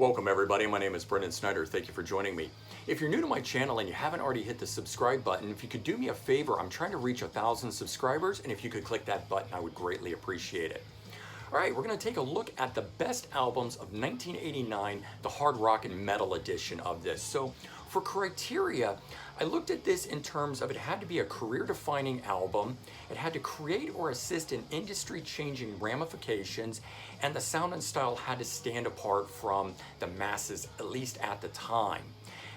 Welcome everybody, my name is Brendan Snyder. Thank you for joining me. If you're new to my channel and you haven't already hit the subscribe button, if you could do me a favor, I'm trying to reach 1,000 subscribers, and if you could click that button, I would greatly appreciate it. All right, we're going to take a look at the best albums of 1989, the hard rock and metal edition of this. So for criteria, I looked at this in terms of it had to be a career-defining album, it had to create or assist in industry-changing ramifications, and the sound and style had to stand apart from the masses, at least at the time.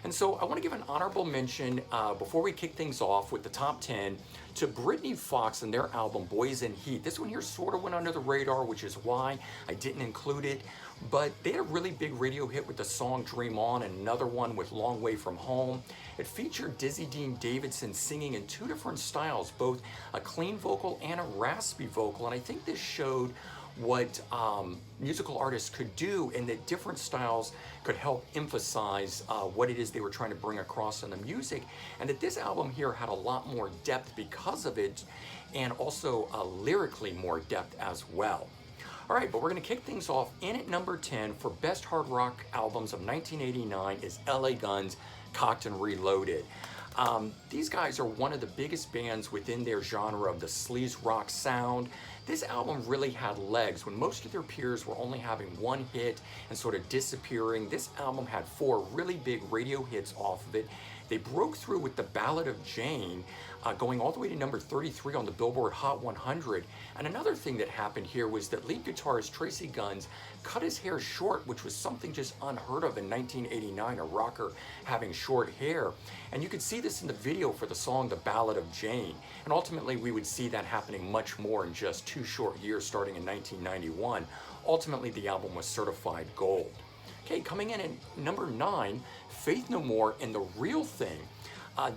And so I want to give an honorable mention before we kick things off with the top 10 to Britney Fox and their album Boys in Heat. This one here sort of went under the radar, which is why I didn't include it. But they had a really big radio hit with the song Dream On and another one with Long Way From Home. It featured Dizzy Dean Davidson singing in two different styles, both a clean vocal and a raspy vocal. And I think this showed what musical artists could do, and that different styles could help emphasize what it is they were trying to bring across in the music, and that this album here had a lot more depth because of it, and also lyrically more depth as well. All right, but we're going to kick things off. In at number 10 for best hard rock albums of 1989 is LA Guns, Cocked and Reloaded. These guys are one of the biggest bands within their genre of the sleaze rock sound. This album really had legs. When most of their peers were only having one hit and sort of disappearing, this album had 4 really big radio hits off of it. They broke through with the Ballad of Jane, going all the way to number 33 on the Billboard Hot 100. And another thing that happened here was that lead guitarist Tracy Guns cut his hair short, which was something just unheard of in 1989, a rocker having short hair. And you could see this in the video for the song The Ballad of Jane. And ultimately we would see that happening much more in just 2 short years starting in 1991. Ultimately the album was certified gold. Okay, coming in at number 9, Faith No More and The Real Thing.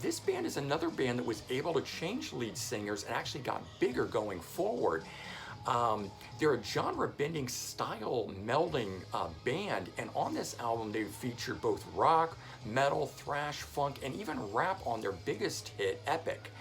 This band is another band that was able to change lead singers and actually got bigger going forward. They're a genre-bending style melding band, and on this album they featured both rock, metal, thrash, funk, and even rap on their biggest hit, Epic.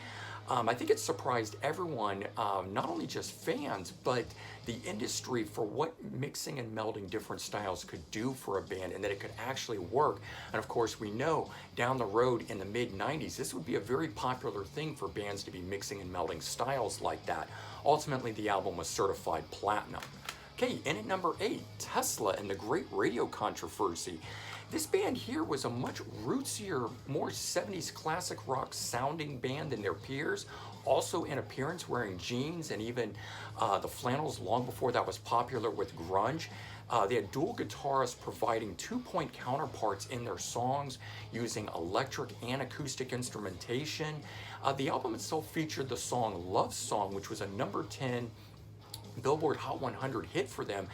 I think it surprised everyone, not only just fans, but the industry, for what mixing and melding different styles could do for a band, and that it could actually work. And of course, we know down the road in the mid-90s, this would be a very popular thing for bands to be mixing and melding styles like that. Ultimately, the album was certified platinum. Okay, in at number 8, Tesla and the Great Radio Controversy. This band here was a much rootsier, more 70s classic rock sounding band than their peers. Also in appearance wearing jeans and even the flannels long before that was popular with grunge. They had dual guitarists providing 2-point counterparts in their songs using electric and acoustic instrumentation. The album itself featured the song Love Song, which was a number 10 Billboard Hot 100 hit for them,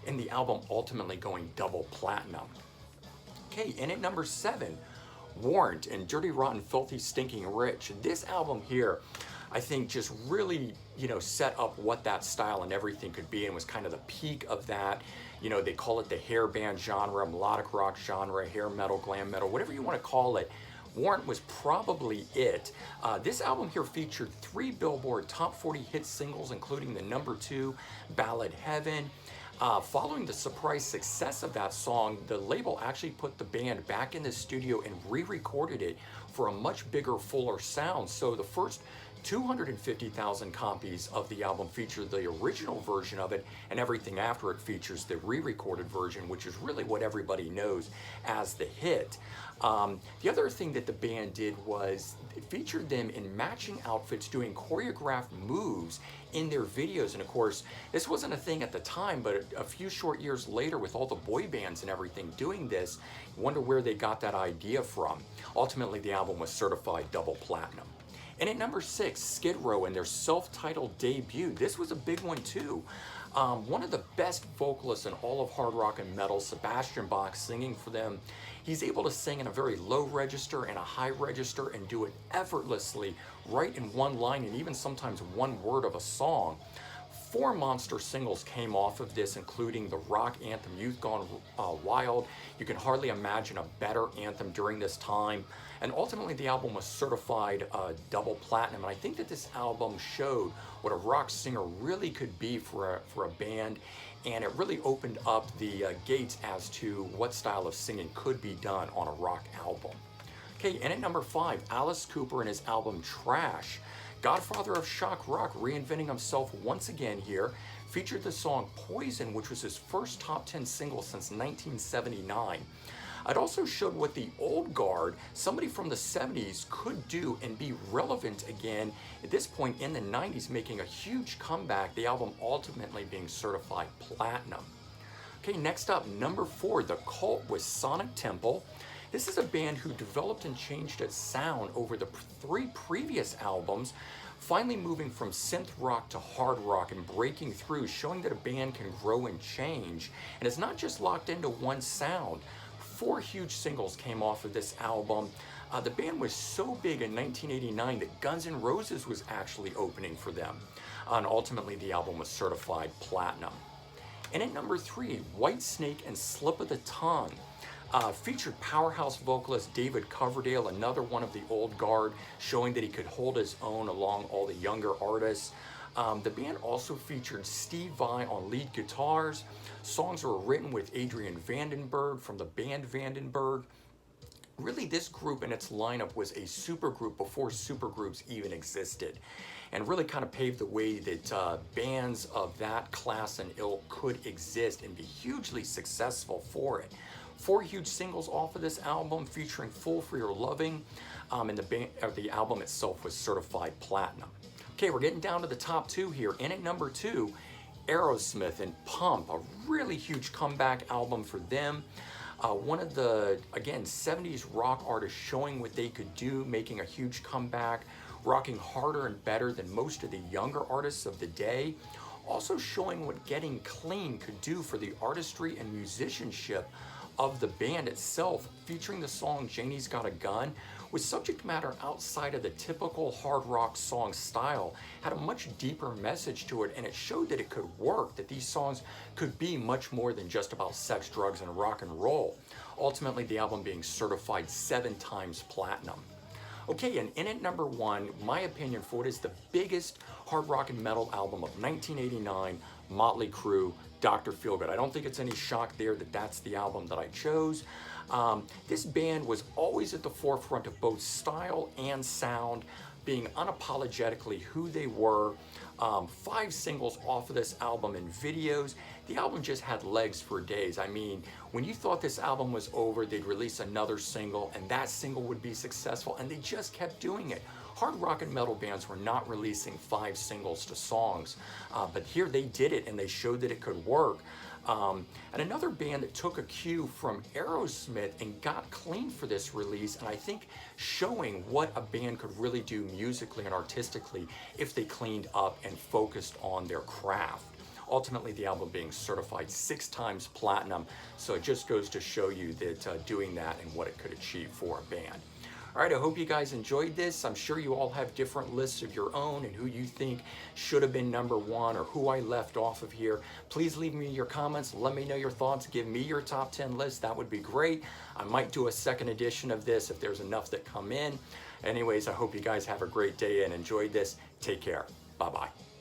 and the album ultimately going double platinum. Okay, in at number 7, Warrant and Dirty Rotten Filthy Stinking Rich. This album here, I think, just really, set up what that style and everything could be, and was kind of the peak of that. They call it the hair band genre, melodic rock genre, hair metal, glam metal, whatever you want to call it. Warrant was probably it. This album here featured 3 Billboard Top 40 hit singles, including the number 2 Ballad Heaven. Following the surprise success of that song, the label actually put the band back in the studio and re-recorded it for a much bigger, fuller sound. So the first 250,000 copies of the album feature the original version of it, and everything after it features the re-recorded version, which is really what everybody knows as the hit. The other thing that the band did was it featured them in matching outfits doing choreographed moves in their videos. And of course, this wasn't a thing at the time, but a few short years later, with all the boy bands and everything doing this, you wonder where they got that idea from. Ultimately, the album was certified double platinum. And at number 6, Skid Row and their self-titled debut. This was a big one too. One of the best vocalists in all of hard rock and metal, Sebastian Bach, singing for them. He's able to sing in a very low register and a high register and do it effortlessly, right in one line and even sometimes one word of a song. 4 monster singles came off of this, including the rock anthem Youth Gone Wild. You can hardly imagine a better anthem during this time. And ultimately the album was certified double platinum. And I think that this album showed what a rock singer really could be for a band. And it really opened up the gates as to what style of singing could be done on a rock album. Okay, and at number 5, Alice Cooper and his album Trash. Godfather of shock rock, reinventing himself once again here, featured the song Poison, which was his first top 10 single since 1979. It also showed what the old guard, somebody from the 70s, could do and be relevant again at this point in the 90s, making a huge comeback, the album ultimately being certified platinum. Okay, next up, number 4, The Cult with Sonic Temple. This is a band who developed and changed its sound over the 3 previous albums, finally moving from synth rock to hard rock and breaking through, showing that a band can grow and change, and is not just locked into one sound. 4 huge singles came off of this album. The band was so big in 1989 that Guns N' Roses was actually opening for them, and ultimately the album was certified platinum. And at number 3, Whitesnake and Slip of the Tongue. Featured powerhouse vocalist David Coverdale, another one of the old guard, showing that he could hold his own along all the younger artists. The band also featured Steve Vai on lead guitars. Songs were written with Adrian Vandenberg from the band Vandenberg. Really, this group and its lineup was a supergroup before supergroups even existed, and really kind of paved the way that bands of that class and ilk could exist and be hugely successful for it. 4 huge singles off of this album, featuring Fool for Your Loving, and the album itself was certified platinum. Okay, we're getting down to the top 2 here, and at number 2, Aerosmith and Pump, a really huge comeback album for them. One of the, again, 70s rock artists showing what they could do, making a huge comeback, rocking harder and better than most of the younger artists of the day. Also showing what getting clean could do for the artistry and musicianship of the band itself, featuring the song Janie's Got a Gun, with subject matter outside of the typical hard rock song style, had a much deeper message to it, and it showed that it could work, that these songs could be much more than just about sex, drugs, and rock and roll. Ultimately, the album being certified 7 times platinum. Okay, and in at number 1, my opinion for what is the biggest hard rock and metal album of 1989, Motley Crue, Dr. Feelgood. I don't think it's any shock there that that's the album that I chose. This band was always at the forefront of both style and sound, being unapologetically who they were. 5 singles off of this album and videos. The album just had legs for days. I mean, when you thought this album was over, they'd release another single, and that single would be successful, and they just kept doing it. Hard rock and metal bands were not releasing 5 singles to songs, but here they did it, and they showed that it could work. And another band that took a cue from Aerosmith and got clean for this release, and I think showing what a band could really do musically and artistically if they cleaned up and focused on their craft. Ultimately, the album being certified 6 times platinum, so it just goes to show you that doing that and what it could achieve for a band. All right, I hope you guys enjoyed this. I'm sure you all have different lists of your own and who you think should have been number 1 or who I left off of here. Please leave me your comments. Let me know your thoughts. Give me your top 10 list. That would be great. I might do a second edition of this if there's enough that come in. Anyways, I hope you guys have a great day and enjoyed this. Take care. Bye-bye.